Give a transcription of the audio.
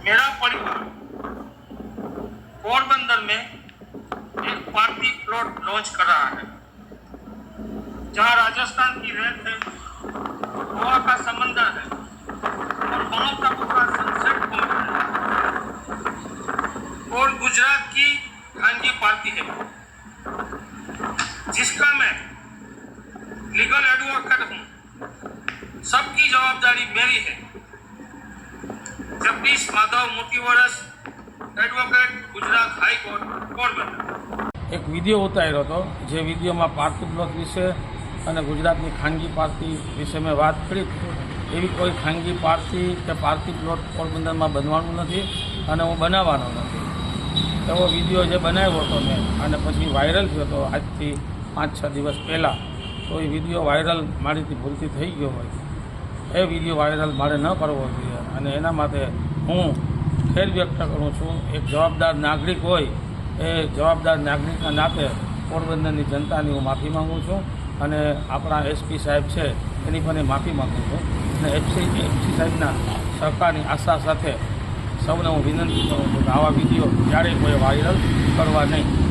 मेरा परिवार पोरबंदर में एक पार्टी प्लॉट लॉन्च कर रहा है, जहां राजस्थान की रेत है, गोवा का समंदर है और महाप्रभु का सनसेट पॉइंट है, और गुजरात की खानगी पार्टी है, जिसका मैं लीगल एडवोकेट हूँ। सबकी जवाबदारी मेरी है। Jagdish Madhav Motivaras, advocate, Gujarat high court, Porbandar. એક વિડીયો ઉતાર્યો હતો, જે વિડીયોમાં પાર્ટી પ્લોટ વિશે અને ગુજરાતની ખાનગી પાર્ટી વિશે મેં વાત કરી. એવી કોઈ ખાનગી પાર્ટી કે પાર્ટી પ્લોટ પોરબંદરમાં બનવાનું નથી અને હું બનાવવાનો નથી. એવો વિડીયો જે બનાવ્યો હતો મેં, અને પછી વાયરલ થયો હતો આજથી 5-6 દિવસ પહેલાં. તો એ વિડીયો વાયરલ મારીથી ભૂલથી થઈ ગયો હોય. એ વિડીયો વાયરલ મારે ન કરવો જોઈએ, અને એના માટે હું ખેદ વ્યક્ત કરું છું. એક જવાબદાર નાગરિક હોય, એ જવાબદાર નાગરિકના નાતે પોરબંદરની જનતાની હું માફી માગું છું, અને આપણા એસપી સાહેબ છે એની પણ માફી માગું છું. અને એસપી સાહેબના સહકારની આશા સાથે સૌને હું વિનંતી કરું છું કે આવા વિડીયો ક્યારેય કોઈ વાયરલ કરવા નહીં.